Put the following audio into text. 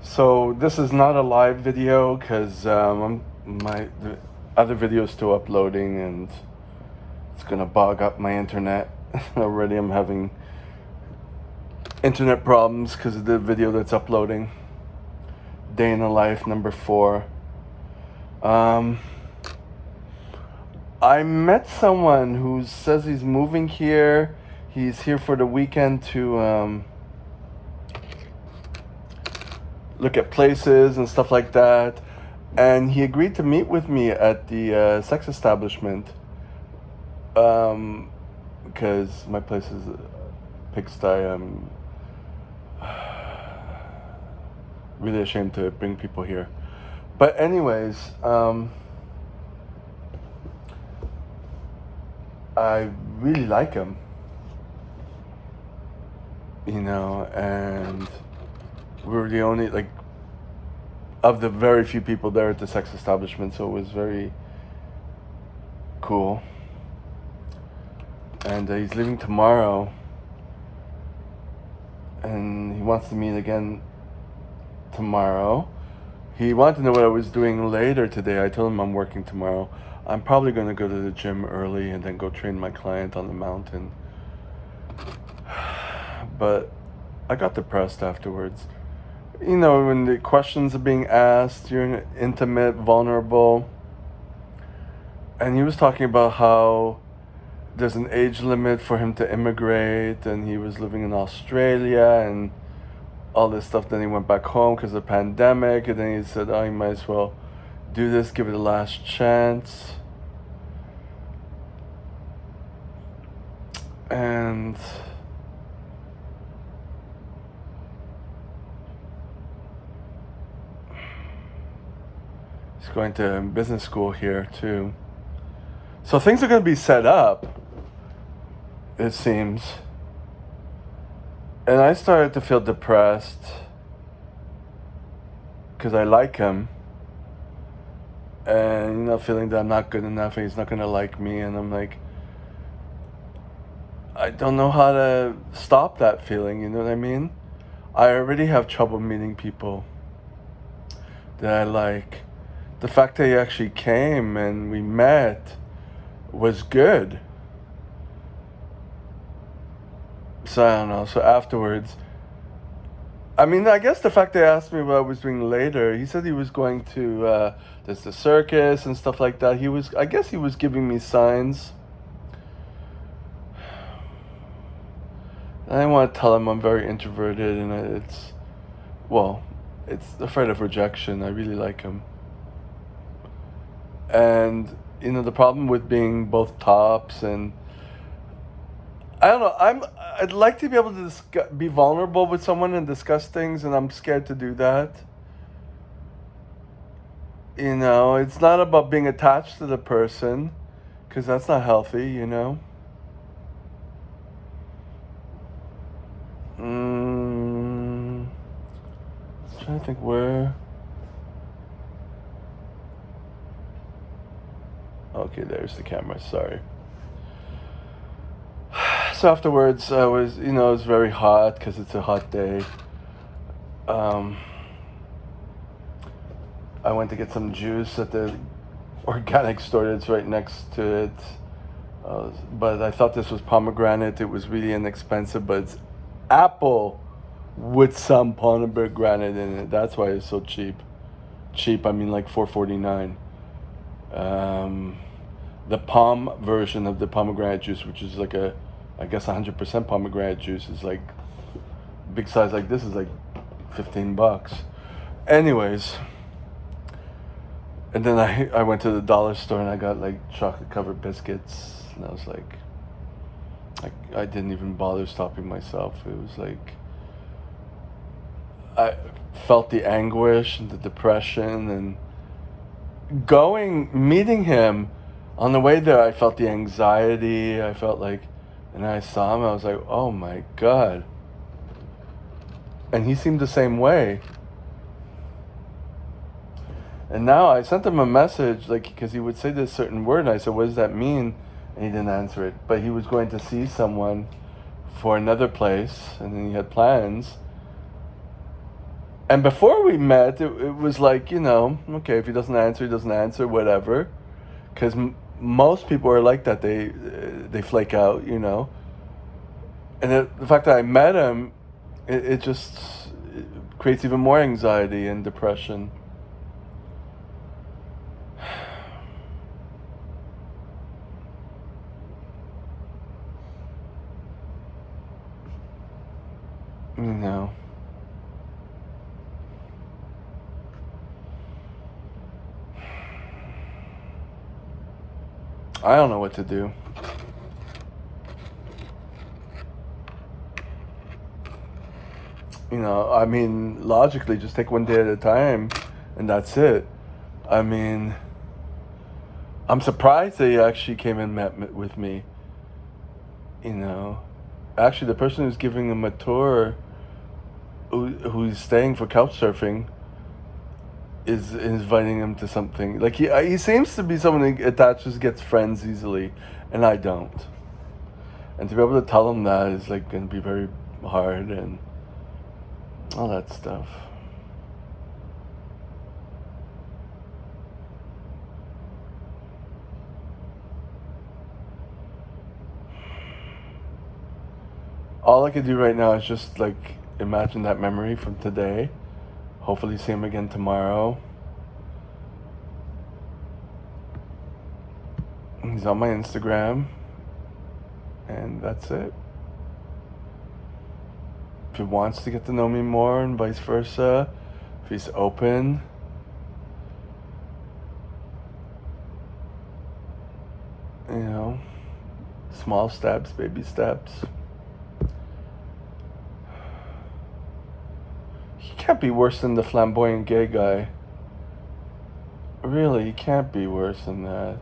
So this is not a live video because the other video is still uploading and it's gonna bog up my internet. Already I'm having internet problems because of the video that's uploading. Day in the life number 4. I met someone who says he's moving here. He's here for the weekend to look at places and stuff like that. And he agreed to meet with me at the sex establishment because my place is a pigsty. I'm really ashamed to bring people here. But anyways, I really like him, and we were the only, of the very few people there at the sex establishment, so it was very cool. And he's leaving tomorrow, and he wants to meet again tomorrow. He wanted to know what I was doing later today. I told him I'm working tomorrow. I'm probably going to go to the gym early and then go train my client on the mountain. But I got depressed afterwards. When the questions are being asked, you're intimate, vulnerable. And he was talking about how there's an age limit for him to immigrate, and he was living in Australia and all this stuff. Then he went back home because of the pandemic, and then he said, oh, you might as well do this, give it a last chance. And he's going to business school here too. So things are going to be set up, it seems. And I started to feel depressed because I like him. And, feeling that I'm not good enough and he's not going to like me. And I'm like, I don't know how to stop that feeling, you know what I mean? I already have trouble meeting people that I like. The fact that he actually came and we met was good. So I don't know. So afterwards, I guess the fact they asked me what I was doing later, he said he was going to there's the circus and stuff like that. I guess he was giving me signs. I didn't want to tell him I'm very introverted and it's afraid of rejection. I really like him. And, the problem with being both tops and I don't know. I'd like to be able to be vulnerable with someone and discuss things, and I'm scared to do that. It's not about being attached to the person, because that's not healthy. Trying to think where. Okay, there's the camera. Sorry. So afterwards, I was, it was very hot because it's a hot day. I went to get some juice at the organic store that's right next to it. But I thought this was pomegranate. It was really inexpensive, but it's apple with some pomegranate in it. That's why it's so cheap. Cheap, I mean like $4.49. The palm version of the pomegranate juice, which is like I guess 100% pomegranate juice, is like big size like this is like $15. Anyways, and then I went to the dollar store and I got like chocolate covered biscuits, and I was like, I didn't even bother stopping myself. It was like I felt the anguish and the depression, and meeting him on the way there, I felt the anxiety. I felt like, and I saw him, I was like, oh my God. And he seemed the same way. And now I sent him a message, because he would say this certain word, and I said, what does that mean? And he didn't answer it. But he was going to see someone for another place, and then he had plans. And before we met, it was like, okay, if he doesn't answer, whatever. Because most people are like that. They flake out, And the fact that I met him, it just it creates even more anxiety and depression. You know. I don't know what to do. I mean, logically, just take one day at a time, and that's it. I mean, I'm surprised they actually came and met with me. You know, actually, the person who's giving him a tour, who's staying for couch surfing, is inviting him to something. Like he seems to be someone that attaches, gets friends easily, and I don't. And to be able to tell him that is like going to be very hard and all that stuff. All I can do right now is just like imagine that memory from today. Hopefully see him again tomorrow. He's on my Instagram. And that's it. If he wants to get to know me more and vice versa, if he's open, small steps, baby steps. He can't be worse than the flamboyant gay guy. Really, he can't be worse than that.